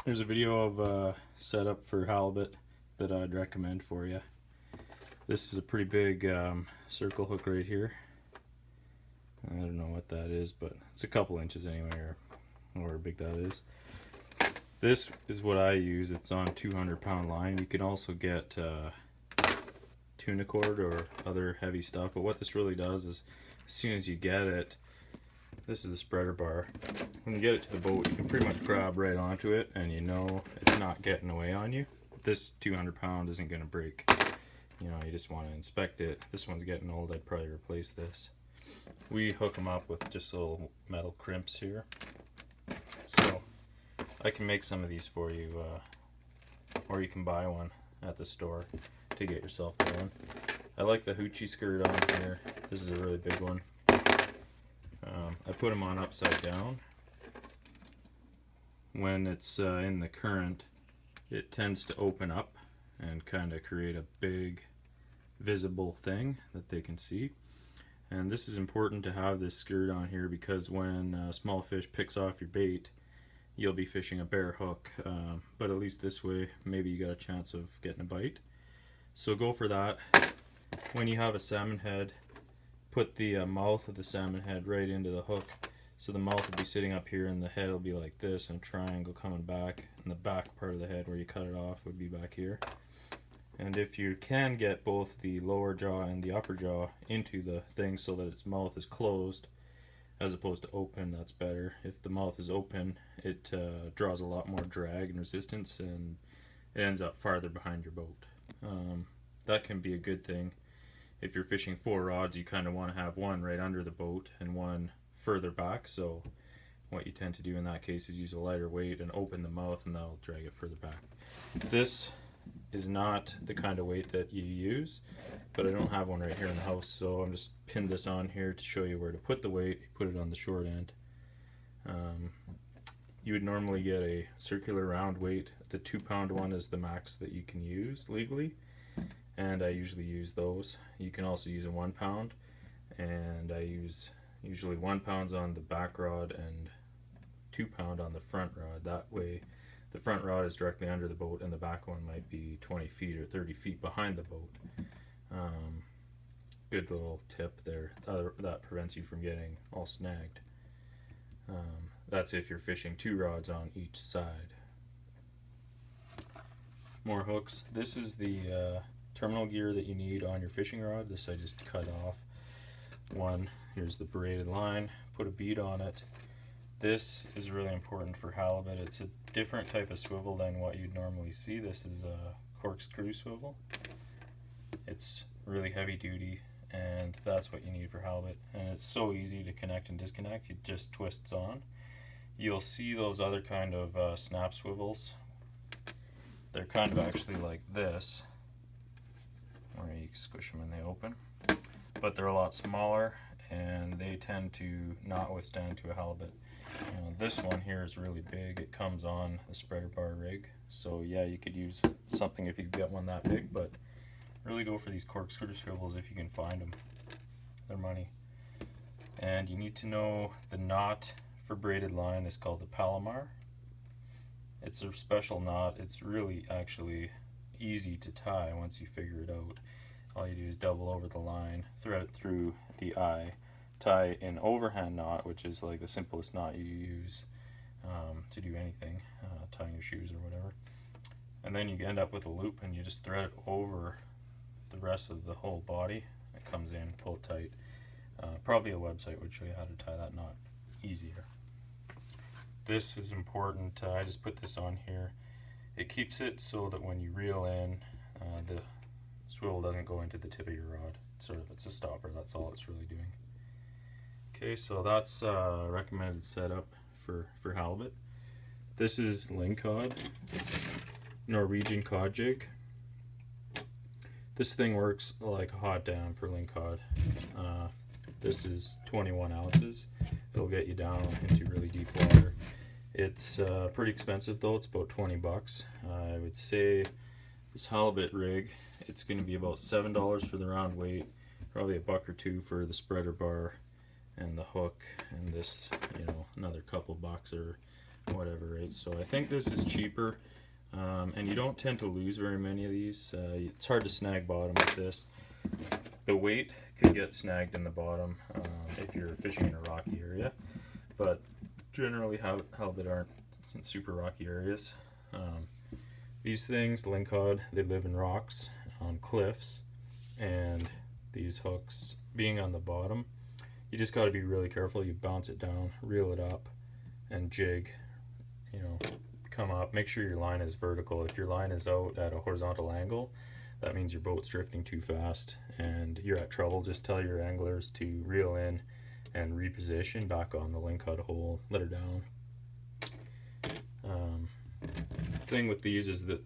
There's a video of setup for halibut that I'd recommend for you. This is a pretty big circle hook right here. I don't know what that is, but it's a couple inches anyway, or however big that is. This is what I use. It's on 200-pound line. You can also get tuna cord or other heavy stuff, but what this really does is as soon as you get it, this is a spreader bar. When you get it to the boat, you can pretty much grab right onto it and you know it's not getting away on you. This 200-pound isn't going to break. You know, you just want to inspect it. This one's getting old. I'd probably replace this. We hook them up with just little metal crimps here. So I can make some of these for you, or you can buy one at the store to get yourself going. I like the hoochie skirt on here. This is a really big one. I put them on upside down. When it's in the current, it tends to open up and kind of create a big visible thing that they can see. And this is important to have this skirt on here because when a small fish picks off your bait, you'll be fishing a bare hook. But at least this way, maybe you got a chance of getting a bite. So go for that. When you have a salmon head, put the mouth of the salmon head right into the hook. So the mouth will be sitting up here and the head will be like this, and a triangle coming back, and the back part of the head where you cut it off would be back here. And if you can get both the lower jaw and the upper jaw into the thing so that its mouth is closed as opposed to open, that's better. If the mouth is open, it draws a lot more drag and resistance, and it ends up farther behind your boat. That can be a good thing. If you're fishing 4 rods, you kind of want to have one right under the boat and one further back. So what you tend to do in that case is use a lighter weight and open the mouth, and that'll drag it further back. This is not the kind of weight that you use, but I don't have one right here in the house, so I'm just pinned this on here to show you where to put the weight. You put it on the short end. You would normally get a circular round weight. The 2-pound one is the max that you can use legally, and I usually use those. You can also use a 1-pound, and I use usually 1 pound on the back rod and 2-pound on the front rod. That way the front rod is directly under the boat and the back one might be 20 feet or 30 feet behind the boat. Good little tip there. That prevents you from getting all snagged. That's if you're fishing 2 rods on each side. More hooks. This is the terminal gear that you need on your fishing rod. This I just cut off one. Here's the braided line. Put a bead on it. This is really important for halibut. It's a different type of swivel than what you'd normally see. This is a corkscrew swivel. It's really heavy duty, and that's what you need for halibut. And it's so easy to connect and disconnect. It just twists on. You'll see those other kind of snap swivels. They're kind of actually like this, where you squish them and they open. But they're a lot smaller, and they tend to not withstand to a halibut. This one here is really big. It comes on a spreader bar rig, so yeah, you could use something if you could get one that big, but really go for these corkscrew swivels if you can find them. They're money. And you need to know the knot for braided line is called the Palomar. It's a special knot. It's really actually easy to tie once you figure it out. All you do is double over the line, thread it through the eye, tie an overhand knot, which is like the simplest knot you use to do anything, tying your shoes or whatever. And then you end up with a loop, and you just thread it over the rest of the whole body. It comes in, pull it tight. Probably a website would show you how to tie that knot easier. This is important. I just put this on here. It keeps it so that when you reel in, the swivel doesn't go into the tip of your rod. It's a stopper. That's all it's really doing. Okay, so that's a recommended setup for halibut. This is lingcod, Norwegian cod jig. This thing works like a hot damn for lingcod. This is 21 ounces. It'll get you down into really deep water. It's pretty expensive though. It's about 20 bucks. I would say this halibut rig, it's going to be about $7 for the round weight, probably $1 or $2 for the spreader bar and the hook, and this, another couple bucks or whatever, right? So I think this is cheaper, and you don't tend to lose very many of these. It's hard to snag bottom with this. The weight could get snagged in the bottom if you're fishing in a rocky area, but generally halibut aren't in super rocky areas. These things, lingcod, they live in rocks on cliffs, and these hooks being on the bottom, you just got to be really careful. You bounce it down, reel it up, and jig, you know, come up. Make sure your line is vertical. If your line is out at a horizontal angle, that means your boat's drifting too fast and you're at trouble. Just tell your anglers to reel in and reposition back on the lingcod hole, let her down. Thing with these is that,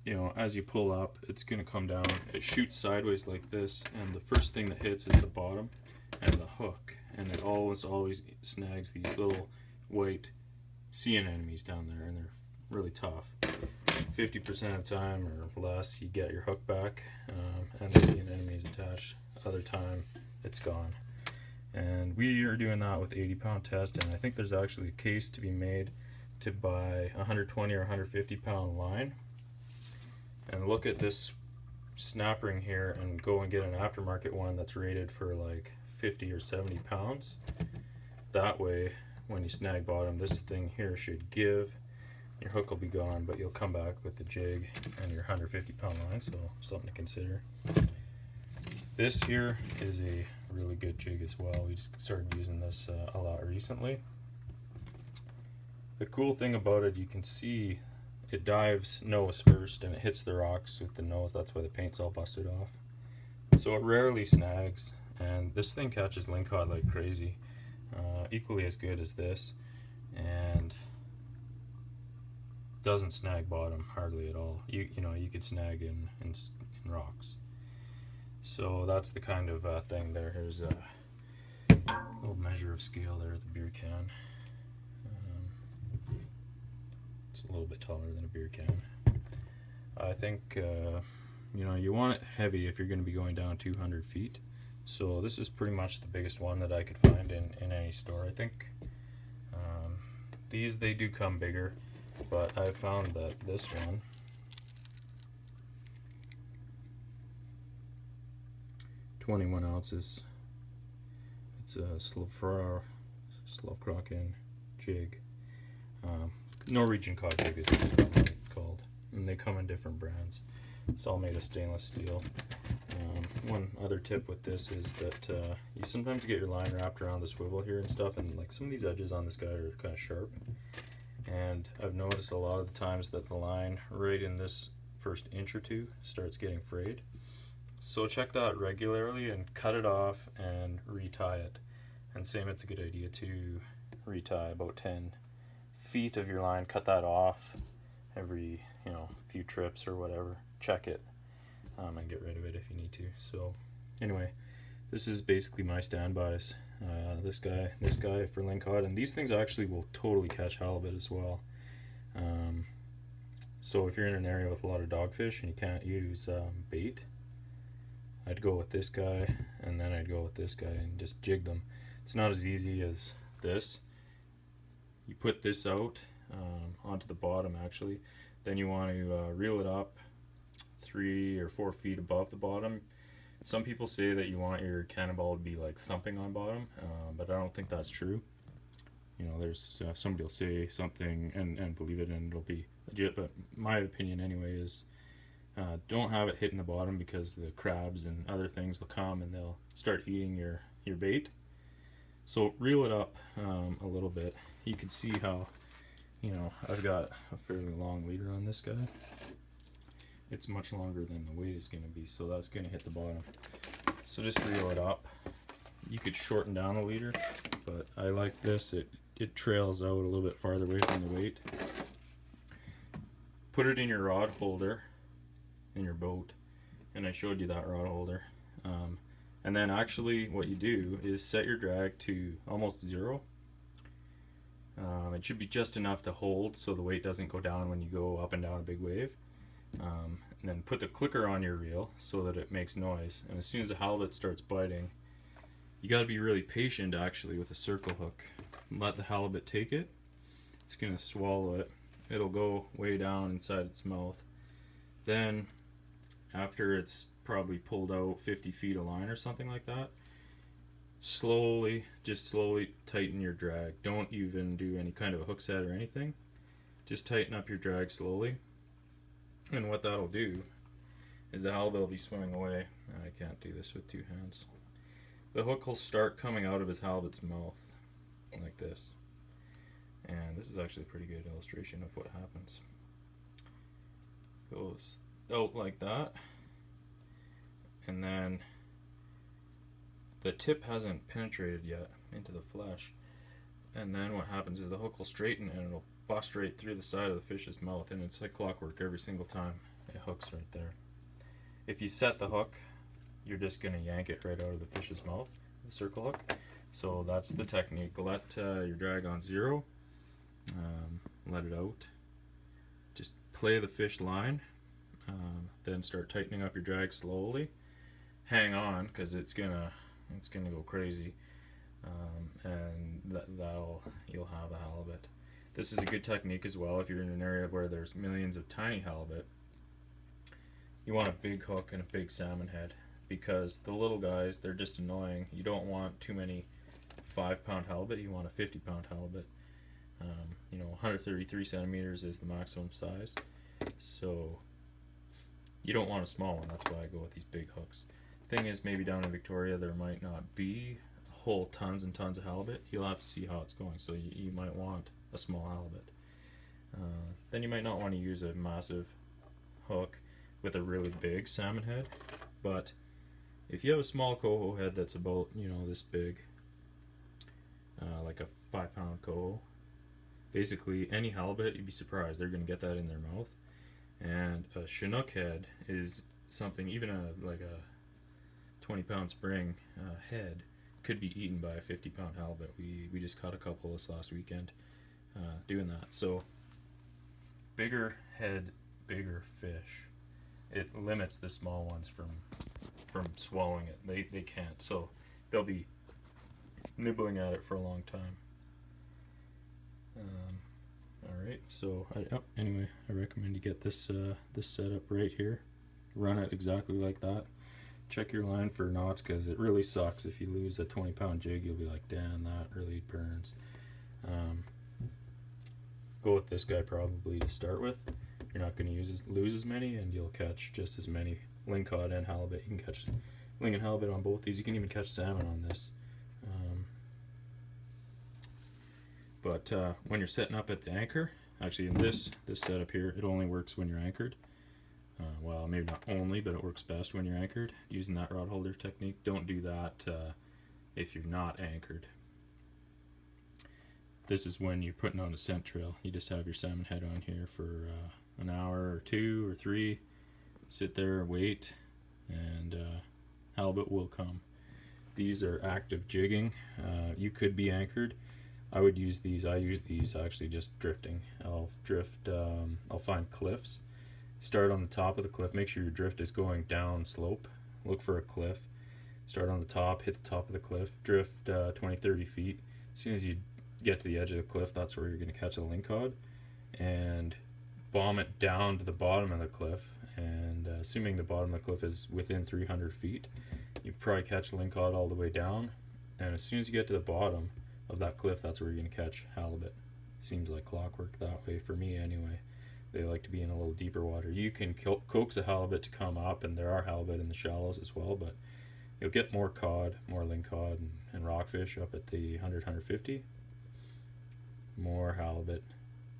you know, as you pull up, it's going to come down. It shoots sideways like this, and the first thing that hits is the bottom and the hook, and it always snags these little white sea anemones down there, and they're really tough. 50% of the time or less, you get your hook back, and the sea anemone is attached. Other time, it's gone. And we are doing that with 80-pound test, and I think there's actually a case to be made to buy 120 or 150 pound line and look at this snap ring here and go and get an aftermarket one that's rated for like 50 or 70 pounds. That way, when you snag bottom, this thing here should give. Your hook will be gone, but you'll come back with the jig and your 150 pound line, so something to consider. This here is a really good jig as well. We just started using this a lot recently. The cool thing about it, you can see it dives nose first and it hits the rocks with the nose. That's why the paint's all busted off. So it rarely snags, and this thing catches lingcod like crazy, equally as good as this, and doesn't snag bottom hardly at all. You know, you could snag in rocks. So that's the kind of thing there. Here's a little measure of scale there at the beer can. It's a little bit taller than a beer can. I think you know, you want it heavy if you're going to be going down 200 feet. So this is pretty much the biggest one that I could find in any store. I think these, they do come bigger, but I found that this one, (21 ounces). It's a Slavkraken jig. Norwegian cod jig is what it's called, and they come in different brands. It's all made of stainless steel. One other tip with this is that you sometimes get your line wrapped around the swivel here and stuff, and like some of these edges on this guy are kind of sharp, and I've noticed a lot of the times that the line right in this first inch or two starts getting frayed. So check that regularly and cut it off and retie it. And same, it's a good idea to retie about 10 feet of your line. Cut that off every, you know, few trips or whatever. Check it and get rid of it if you need to. So anyway, this is basically my standbys. This guy for lingcod, and these things actually will totally catch halibut as well. So if you're in an area with a lot of dogfish and you can't use bait, I'd go with this guy, and then I'd go with this guy and just jig them. It's not as easy as this. You put this out onto the bottom actually, then you want to reel it up 3 or 4 feet above the bottom. Some people say that you want your cannonball to be like thumping on bottom, but I don't think that's true. You know, there's somebody will say something and believe it and it'll be legit, but my opinion anyway is don't have it hitting the bottom, because the crabs and other things will come and they'll start eating your bait. So reel it up a little bit. You can see how, you know, I've got a fairly long leader on this guy. It's much longer than the weight is going to be, so that's going to hit the bottom. So just reel it up. You could shorten down the leader, but I like this. It trails out a little bit farther away from the weight. Put it in your rod holder in your boat, and I showed you that rod holder. And then actually what you do is set your drag to almost 0. It should be just enough to hold so the weight doesn't go down when you go up and down a big wave. And then put the clicker on your reel so that it makes noise, and as soon as the halibut starts biting, you got to be really patient actually with a circle hook. Let the halibut take it, It's going to swallow it. It'll go way down inside its mouth. Then, after it's probably pulled out 50 feet of line or something like that, slowly tighten your drag. Don't even do any kind of a hook set or anything. Just tighten up your drag slowly. And what that'll do is the halibut will be swimming away. I can't do this with two hands. The hook will start coming out of his halibut's mouth like this. And this is actually a pretty good illustration of what happens. Goes out like that, and then the tip hasn't penetrated yet into the flesh, and then what happens is the hook will straighten and it'll bust right through the side of the fish's mouth, and it's like clockwork every single time it hooks right there. If you set the hook, you're just going to yank it right out of the fish's mouth, the circle hook. So that's the technique. Let your drag on 0, let it out, just play the fish line, then start tightening up your drag slowly. Hang on, because it's gonna go crazy, and you'll have a halibut. This is a good technique as well if you're in an area where there's millions of tiny halibut. You want a big hook and a big salmon head, because the little guys, they're just annoying. You don't want too many 5-pound halibut. You want a 50-pound halibut. 133 centimeters is the maximum size, so you don't want a small one. That's why I go with these big hooks. Thing is, maybe down in Victoria there might not be whole tons and tons of halibut. You'll have to see how it's going, so you might want a small halibut. Then you might not want to use a massive hook with a really big salmon head, but if you have a small coho head that's about this big, like a 5-pound coho, basically any halibut, you'd be surprised, they're going to get that in their mouth. And a Chinook head is something, even like a 20-pound spring head could be eaten by a 50-pound halibut. We just caught a couple this last weekend doing that. So bigger head, bigger fish. It limits the small ones from swallowing it. They can't, so they'll be nibbling at it for a long time. Alright, so anyway, I recommend you get this set up right here. Run it exactly like that. Check your line for knots, because it really sucks if you lose a 20-pound jig. You'll be like, damn, that really burns. Go with this guy probably to start with. You're not going to lose as many, and you'll catch just as many lingcod and halibut. You can catch ling and halibut on both these. You can even catch salmon on this. But when you're setting up at the anchor, actually in this setup here, it only works when you're anchored. Well, maybe not only, but it works best when you're anchored, using that rod holder technique. Don't do that if you're not anchored. This is when you're putting on a scent trail. You just have your salmon head on here for an hour or 2 or 3. Sit there, wait, and halibut will come. These are active jigging. You could be anchored. I would use these. I use these actually just drifting. I'll drift. I'll find cliffs. Start on the top of the cliff. Make sure your drift is going down slope. Look for a cliff. Start on the top. Hit the top of the cliff. Drift 20-30 feet. As soon as you get to the edge of the cliff, that's where you're going to catch a lingcod. And bomb it down to the bottom of the cliff. And assuming the bottom of the cliff is within 300 feet, you probably catch lingcod all the way down. And as soon as you get to the bottom of that cliff, that's where you're going to catch halibut. Seems like clockwork that way for me anyway. They like to be in a little deeper water. You can coax a halibut to come up, and there are halibut in the shallows as well, but you'll get more cod, more lingcod and rockfish up at the 100-150. More halibut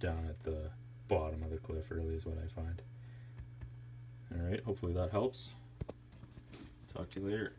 down at the bottom of the cliff really is what I find. Alright, hopefully that helps. Talk to you later.